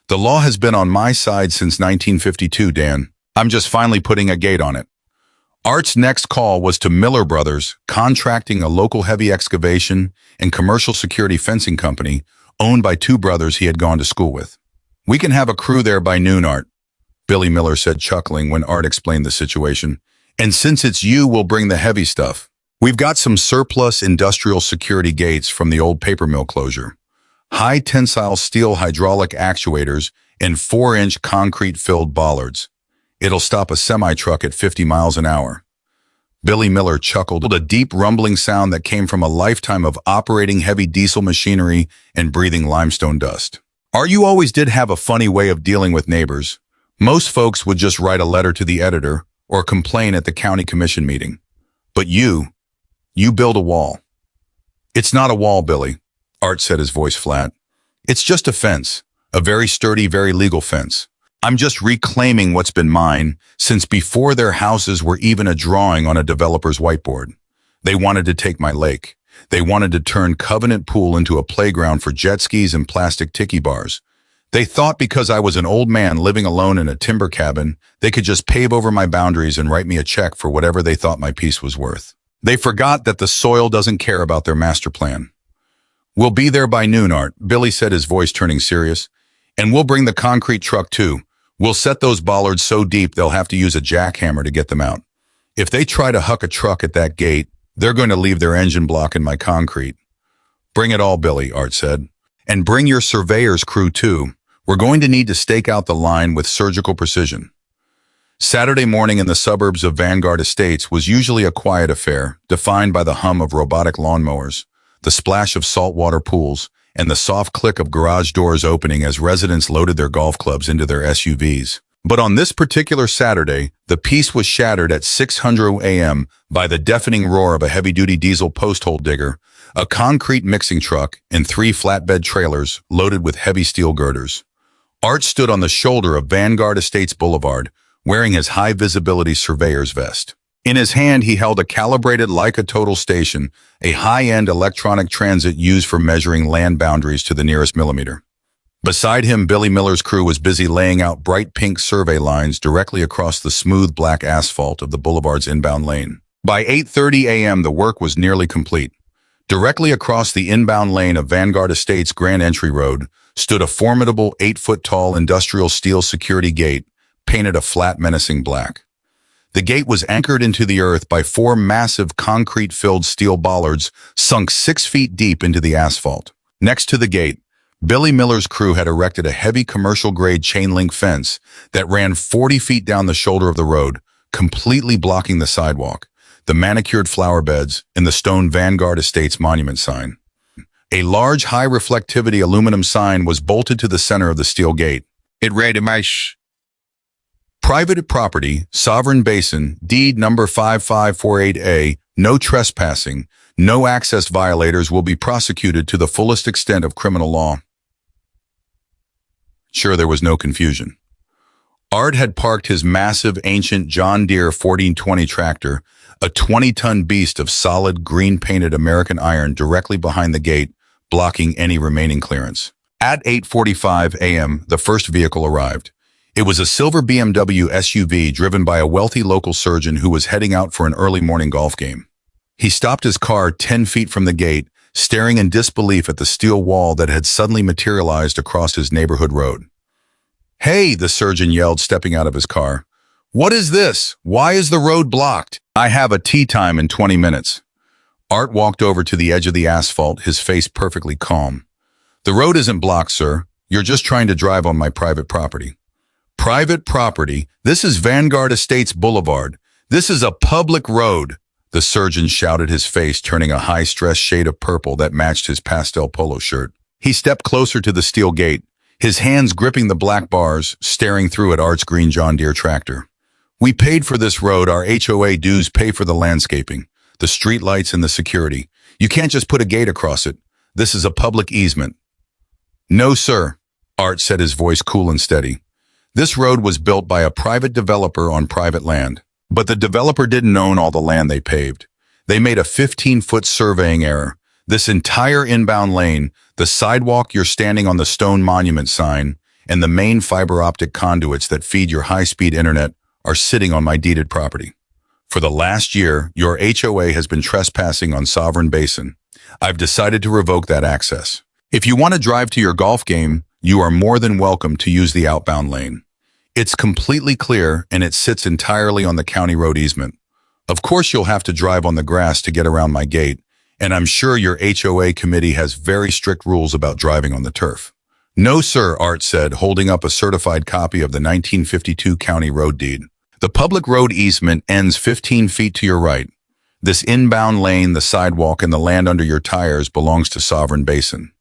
The law has been on my side since 1952, Dan. I'm just finally putting a gate on it. Art's next call was to Miller Brothers, contracting a local heavy excavation and commercial security fencing company owned by two brothers he had gone to school with. We can have a crew there by noon, Art, Billy Miller said, chuckling when Art explained the situation. And since it's you, we'll bring the heavy stuff. We've got some surplus industrial security gates from the old paper mill closure. High tensile steel hydraulic actuators and 4-inch concrete-filled bollards. It'll stop a semi-truck at 50 miles an hour. Billy Miller chuckled, a deep rumbling sound that came from a lifetime of operating heavy diesel machinery and breathing limestone dust. Art, you always did have a funny way of dealing with neighbors. Most folks would just write a letter to the editor or complain at the county commission meeting. But you build a wall. It's not a wall, Billy, Art said, his voice flat. It's just a fence, a very sturdy, very legal fence. I'm just reclaiming what's been mine since before their houses were even a drawing on a developer's whiteboard. They wanted to take my lake. They wanted to turn Covenant Pool into a playground for jet skis and plastic tiki bars. They thought because I was an old man living alone in a timber cabin, they could just pave over my boundaries and write me a check for whatever they thought my piece was worth. They forgot that the soil doesn't care about their master plan. We'll be there by noon, Art, Billy said, his voice turning serious. And we'll bring the concrete truck too. We'll set those bollards so deep they'll have to use a jackhammer to get them out. If they try to huck a truck at that gate, they're going to leave their engine block in my concrete. Bring it all, Billy, Art said. And bring your surveyor's crew too. We're going to need to stake out the line with surgical precision. Saturday morning in the suburbs of Vanguard Estates was usually a quiet affair, defined by the hum of robotic lawnmowers, the splash of saltwater pools, and the soft click of garage doors opening as residents loaded their golf clubs into their SUVs. But on this particular Saturday, the peace was shattered at 6:00 a.m. by the deafening roar of a heavy-duty diesel post-hole digger, a concrete mixing truck, and 3 flatbed trailers loaded with heavy steel girders. Art stood on the shoulder of Vanguard Estates Boulevard, wearing his high-visibility surveyor's vest. In his hand, he held a calibrated Leica total station, a high-end electronic transit used for measuring land boundaries to the nearest millimeter. Beside him, Billy Miller's crew was busy laying out bright pink survey lines directly across the smooth black asphalt of the boulevard's inbound lane. By 8:30 a.m., the work was nearly complete. Directly across the inbound lane of Vanguard Estates Grand Entry Road stood a formidable 8-foot-tall industrial steel security gate, painted a flat, menacing black. The gate was anchored into the earth by 4 massive concrete-filled steel bollards sunk 6 feet deep into the asphalt. Next to the gate, Billy Miller's crew had erected a heavy commercial-grade chain-link fence that ran 40 feet down the shoulder of the road, completely blocking the sidewalk, the manicured flower beds, and the stone Vanguard Estates monument sign. A large, high-reflectivity aluminum sign was bolted to the center of the steel gate. It read, Private property, Sovereign Basin, deed number 5548A, no trespassing, no access violators will be prosecuted to the fullest extent of criminal law. Sure, there was no confusion. Art had parked his massive, ancient John Deere 1420 tractor, a 20-ton beast of solid, green-painted American iron directly behind the gate, blocking any remaining clearance. At 8:45 a.m., the first vehicle arrived. It was a silver BMW SUV driven by a wealthy local surgeon who was heading out for an early morning golf game. He stopped his car 10 feet from the gate, staring in disbelief at the steel wall that had suddenly materialized across his neighborhood road. "Hey," the surgeon yelled, stepping out of his car. "What is this? Why is the road blocked? I have a tea time in 20 minutes. Art walked over to the edge of the asphalt, his face perfectly calm. "The road isn't blocked, sir. You're just trying to drive on my private property." "Private property? This is Vanguard Estates Boulevard. This is a public road," the surgeon shouted, his face turning a high-stress shade of purple that matched his pastel polo shirt. He stepped closer to the steel gate, his hands gripping the black bars, staring through at Art's green John Deere tractor. "We paid for this road. Our HOA dues pay for the landscaping, the street lights, and the security. You can't just put a gate across it. This is a public easement." "No, sir. Art said, his voice cool and steady. This road was built by a private developer on private land. But the developer didn't own all the land they paved. They made a 15-foot surveying error. This entire inbound lane, the sidewalk you're standing on, the stone monument sign, and the main fiber optic conduits that feed your high-speed internet are sitting on my deeded property. For the last year, your HOA has been trespassing on Sovereign Basin. I've decided to revoke that access. If you want to drive to your golf game, you are more than welcome to use the outbound lane. It's completely clear and it sits entirely on the county road easement. Of course, you'll have to drive on the grass to get around my gate, and I'm sure your HOA committee has very strict rules about driving on the turf. No, sir, Art said, holding up a certified copy of the 1952 county road deed. The public road easement ends 15 feet to your right. This inbound lane, the sidewalk, and the land under your tires belongs to Sovereign Basin.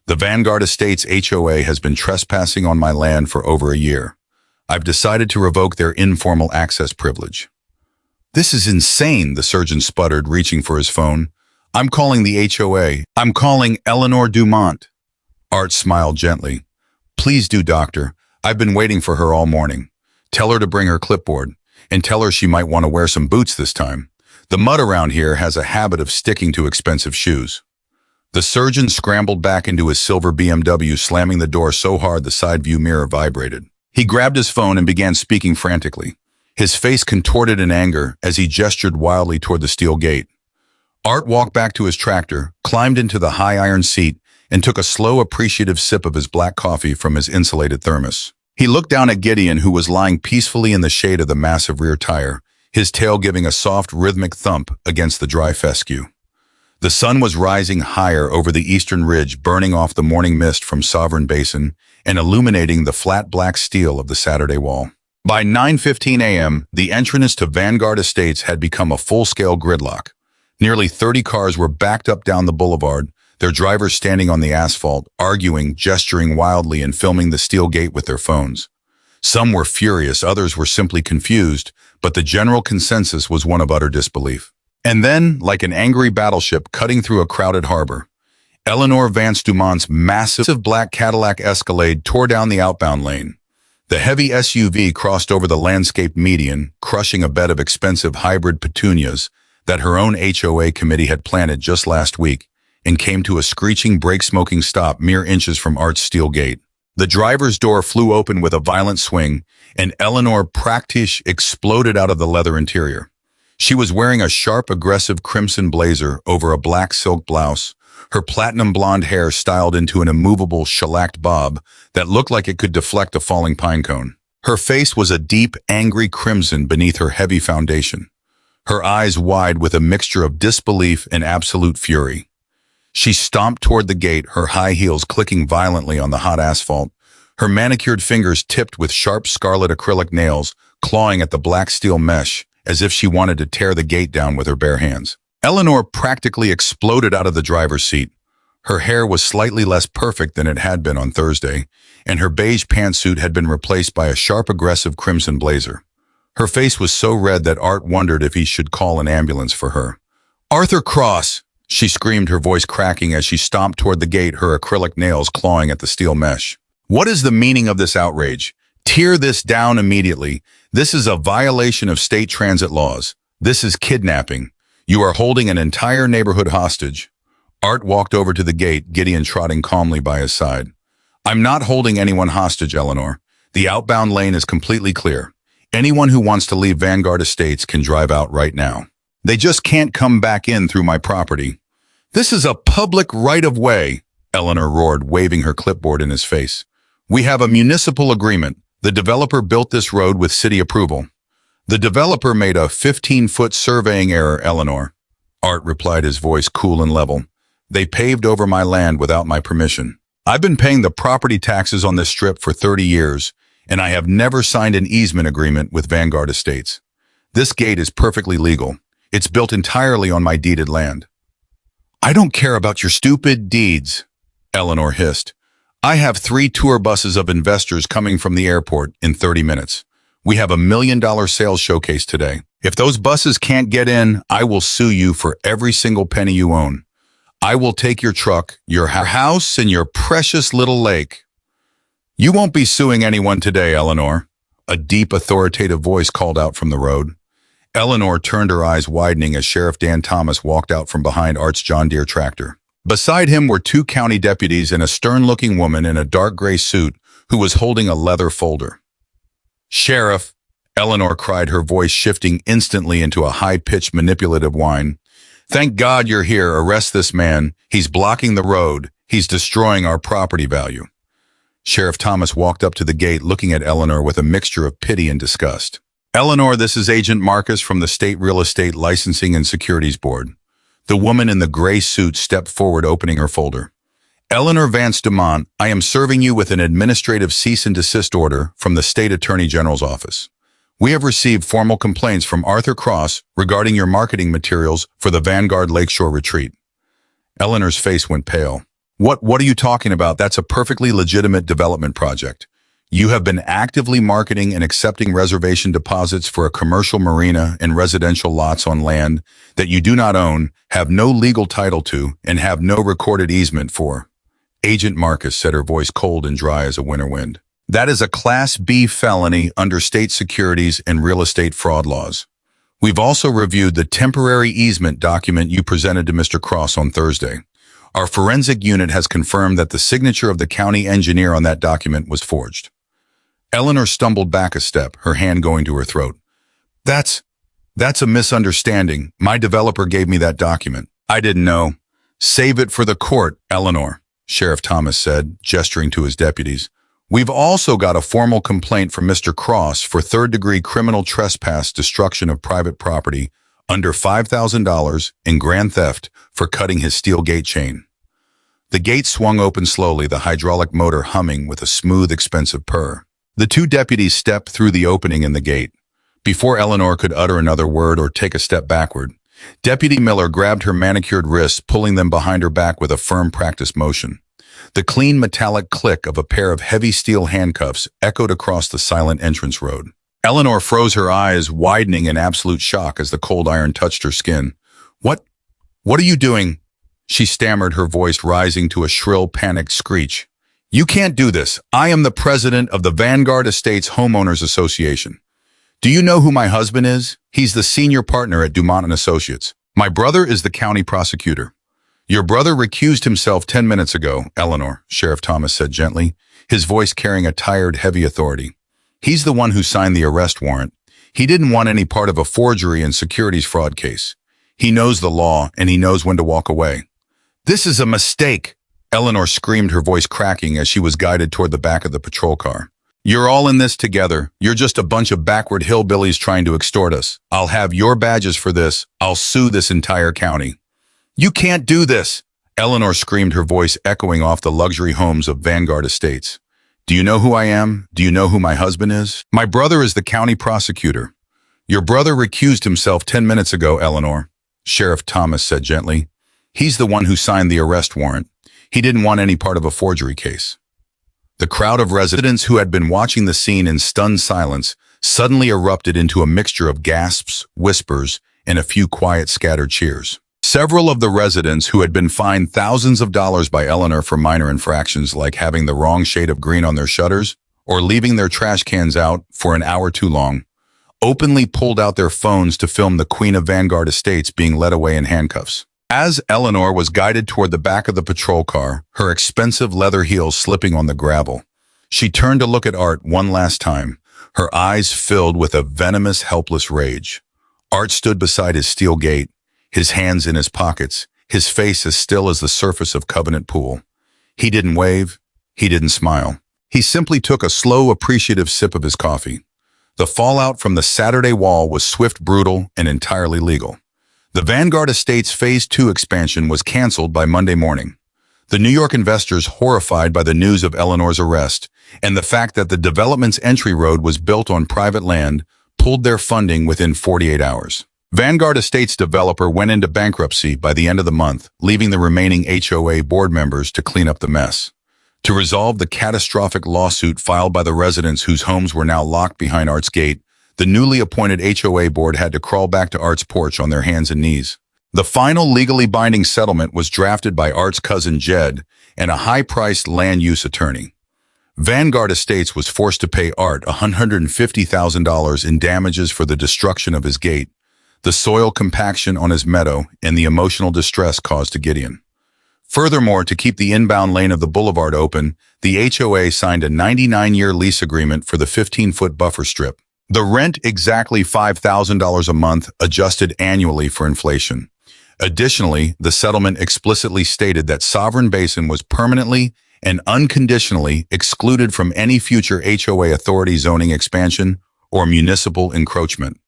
The Vanguard Estates HOA has been trespassing on my land for over a year. I've decided to revoke their informal access privilege. This is insane, the surgeon sputtered, reaching for his phone. I'm calling the HOA. I'm calling Eleanor Dumont. Art smiled gently. Please do, doctor. I've been waiting for her all morning. Tell her to bring her clipboard, and tell her she might want to wear some boots this time. The mud around here has a habit of sticking to expensive shoes. The surgeon scrambled back into his silver BMW, slamming the door so hard the side view mirror vibrated. He grabbed his phone and began speaking frantically. His face contorted in anger as he gestured wildly toward the steel gate. Art walked back to his tractor, climbed into the high iron seat, and took a slow, appreciative sip of his black coffee from his insulated thermos. He looked down at Gideon, who was lying peacefully in the shade of the massive rear tire, his tail giving a soft, rhythmic thump against the dry fescue. The sun was rising higher over the eastern ridge, burning off the morning mist from Sovereign Basin and illuminating the flat black steel of the Saturday wall. By 9:15 a.m., the entrance to Vanguard Estates had become a full-scale gridlock. Nearly 30 cars were backed up down the boulevard, their drivers standing on the asphalt, arguing, gesturing wildly, and filming the steel gate with their phones. Some were furious, others were simply confused, but the general consensus was one of utter disbelief. And then, like an angry battleship cutting through a crowded harbor, Eleanor Vance Dumont's massive black Cadillac Escalade tore down the outbound lane. The heavy SUV crossed over the landscape median, crushing a bed of expensive hybrid petunias that her own HOA committee had planted just last week, and came to a screeching, brake-smoking stop mere inches from Art's steel gate. The driver's door flew open with a violent swing, and Eleanor Praktisch exploded out of the leather interior. She was wearing a sharp, aggressive crimson blazer over a black silk blouse, her platinum blonde hair styled into an immovable shellacked bob that looked like it could deflect a falling pine cone. Her face was a deep, angry crimson beneath her heavy foundation, her eyes wide with a mixture of disbelief and absolute fury. She stomped toward the gate, her high heels clicking violently on the hot asphalt, her manicured fingers tipped with sharp scarlet acrylic nails clawing at the black steel mesh as if she wanted to tear the gate down with her bare hands. Eleanor practically exploded out of the driver's seat. Her hair was slightly less perfect than it had been on Thursday, and her beige pantsuit had been replaced by a sharp, aggressive crimson blazer. Her face was so red that Art wondered if he should call an ambulance for her. "Arthur Cross!" she screamed, her voice cracking as she stomped toward the gate, her acrylic nails clawing at the steel mesh. "What is the meaning of this outrage? Tear this down immediately. This is a violation of state transit laws. This is kidnapping. You are holding an entire neighborhood hostage." Art walked over to the gate, Gideon trotting calmly by his side. "I'm not holding anyone hostage, Eleanor. The outbound lane is completely clear. Anyone who wants to leave Vanguard Estates can drive out right now. They just can't come back in through my property." "This is a public right-of-way," Eleanor roared, waving her clipboard in his face. "We have a municipal agreement. The developer built this road with city approval." "The developer made a 15-foot surveying error, Eleanor," Art replied, his voice cool and level. "They paved over my land without my permission. I've been paying the property taxes on this strip for 30 years, and I have never signed an easement agreement with Vanguard Estates. This gate is perfectly legal. It's built entirely on my deeded land." "I don't care about your stupid deeds," Eleanor hissed. "I have 3 tour buses of investors coming from the airport in 30 minutes. We have a $1 million sales showcase today. If those buses can't get in, I will sue you for every single penny you own. I will take your truck, your house, and your precious little lake." You won't be suing anyone today, Eleanor. A deep, authoritative voice called out from the road. Eleanor turned her eyes widening as Sheriff Dan Thomas walked out from behind Art's John Deere tractor. Beside him were two county deputies and a stern-looking woman in a dark gray suit who was holding a leather folder. Sheriff, Eleanor cried, her voice shifting instantly into a high-pitched manipulative whine. Thank God you're here. Arrest this man. He's blocking the road. He's destroying our property value. Sheriff Thomas walked up to the gate looking at Eleanor with a mixture of pity and disgust. Eleanor, this is Agent Marcus from the State Real Estate Licensing and Securities Board. The woman in the gray suit stepped forward, opening her folder. Eleanor Vance Dumont, I am serving you with an administrative cease and desist order from the State Attorney General's office. We have received formal complaints from Arthur Cross regarding your marketing materials for the Vanguard Lakeshore Retreat. Eleanor's face went pale. What are you talking about? That's a perfectly legitimate development project. You have been actively marketing and accepting reservation deposits for a commercial marina and residential lots on land that you do not own, have no legal title to, and have no recorded easement for. Agent Marcus said, her voice cold and dry as a winter wind. That is a Class B felony under state securities and real estate fraud laws. We've also reviewed the temporary easement document you presented to Mr. Cross on Thursday. Our forensic unit has confirmed that the signature of the county engineer on that document was forged. Eleanor stumbled back a step, her hand going to her throat. That's a misunderstanding. My developer gave me that document. I didn't know. Save it for the court, Eleanor, Sheriff Thomas said, gesturing to his deputies. We've also got a formal complaint from Mr. Cross for third-degree criminal trespass, destruction of private property, under $5,000 in grand theft for cutting his steel gate chain. The gate swung open slowly, the hydraulic motor humming with a smooth, expensive purr. The two deputies stepped through the opening in the gate. Before Eleanor could utter another word or take a step backward, Deputy Miller grabbed her manicured wrists, pulling them behind her back with a firm, practiced motion. The clean metallic click of a pair of heavy steel handcuffs echoed across the silent entrance road. Eleanor froze, her eyes widening in absolute shock as the cold iron touched her skin. What are you doing? She stammered, her voice rising to a shrill, panicked screech. You can't do this. I am the president of the Vanguard Estates Homeowners Association. Do you know who my husband is? He's the senior partner at Dumont and Associates. My brother is the county prosecutor. Your brother recused himself 10 minutes ago, Eleanor, Sheriff Thomas said gently, his voice carrying a tired, heavy authority. He's the one who signed the arrest warrant. He didn't want any part of a forgery and securities fraud case. He knows the law, and he knows when to walk away. This is a mistake, Eleanor screamed, her voice cracking as she was guided toward the back of the patrol car. You're all in this together. You're just a bunch of backward hillbillies trying to extort us. I'll have your badges for this. I'll sue this entire county. You can't do this, Eleanor screamed, her voice echoing off the luxury homes of Vanguard Estates. Do you know who I am? Do you know who my husband is? My brother is the county prosecutor. Your brother recused himself 10 minutes ago, Eleanor, Sheriff Thomas said gently. He's the one who signed the arrest warrant. He didn't want any part of a forgery case. The crowd of residents who had been watching the scene in stunned silence suddenly erupted into a mixture of gasps, whispers, and a few quiet, scattered cheers. Several of the residents who had been fined thousands of dollars by Eleanor for minor infractions like having the wrong shade of green on their shutters or leaving their trash cans out for an hour too long, openly pulled out their phones to film the Queen of Vanguard Estates being led away in handcuffs. As Eleanor was guided toward the back of the patrol car, her expensive leather heels slipping on the gravel, she turned to look at Art one last time, her eyes filled with a venomous, helpless rage. Art stood beside his steel gate, his hands in his pockets, his face as still as the surface of Covenant Pool. He didn't wave. He didn't smile. He simply took a slow, appreciative sip of his coffee. The fallout from the Saturday wall was swift, brutal, and entirely legal. The Vanguard Estates Phase 2 expansion was canceled by Monday morning. The New York investors, horrified by the news of Eleanor's arrest and the fact that the development's entry road was built on private land, pulled their funding within 48 hours. Vanguard Estates developer went into bankruptcy by the end of the month, leaving the remaining HOA board members to clean up the mess. To resolve the catastrophic lawsuit filed by the residents whose homes were now locked behind Art's gate, the newly appointed HOA board had to crawl back to Art's porch on their hands and knees. The final legally binding settlement was drafted by Art's cousin Jed and a high-priced land use attorney. Vanguard Estates was forced to pay Art $150,000 in damages for the destruction of his gate, the soil compaction on his meadow, and the emotional distress caused to Gideon. Furthermore, to keep the inbound lane of the boulevard open, the HOA signed a 99-year lease agreement for the 15-foot buffer strip. The rent exactly $5,000 a month, adjusted annually for inflation. Additionally, the settlement explicitly stated that Sovereign Basin was permanently and unconditionally excluded from any future HOA authority zoning expansion or municipal encroachment.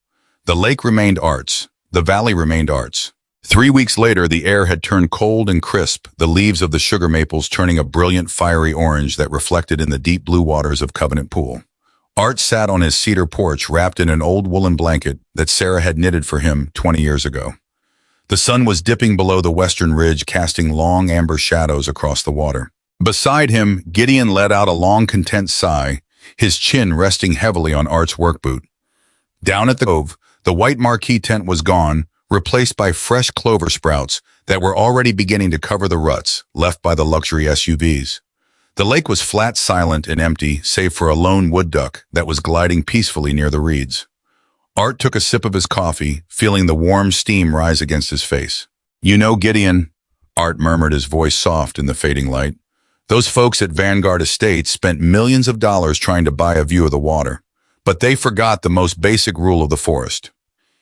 The lake remained Art's. The valley remained Art's. 3 weeks later, the air had turned cold and crisp, the leaves of the sugar maples turning a brilliant fiery orange that reflected in the deep blue waters of Covenant Pool. Art sat on his cedar porch wrapped in an old woolen blanket that Sarah had knitted for him 20 years ago. The sun was dipping below the western ridge, casting long amber shadows across the water. Beside him, Gideon let out a long, content sigh, his chin resting heavily on Art's work boot. Down at the cove, the white marquee tent was gone, replaced by fresh clover sprouts that were already beginning to cover the ruts left by the luxury SUVs. The lake was flat, silent, and empty, save for a lone wood duck that was gliding peacefully near the reeds. Art took a sip of his coffee, feeling the warm steam rise against his face. "You know, Gideon," Art murmured, his voice soft in the fading light, "those folks at Vanguard Estates spent millions of dollars trying to buy a view of the water, but they forgot the most basic rule of the forest."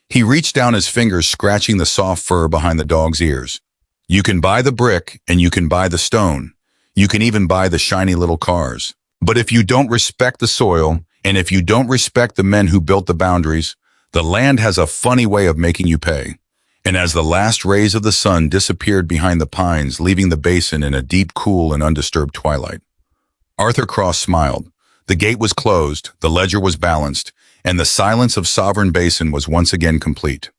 He reached down his fingers, scratching the soft fur behind the dog's ears. "You can buy the brick and you can buy the stone. You can even buy the shiny little cars. But if you don't respect the soil, and if you don't respect the men who built the boundaries, the land has a funny way of making you pay." And as the last rays of the sun disappeared behind the pines, leaving the basin in a deep, cool, and undisturbed twilight, Arthur Cross smiled. The gate was closed, the ledger was balanced, and the silence of Sovereign Basin was once again complete.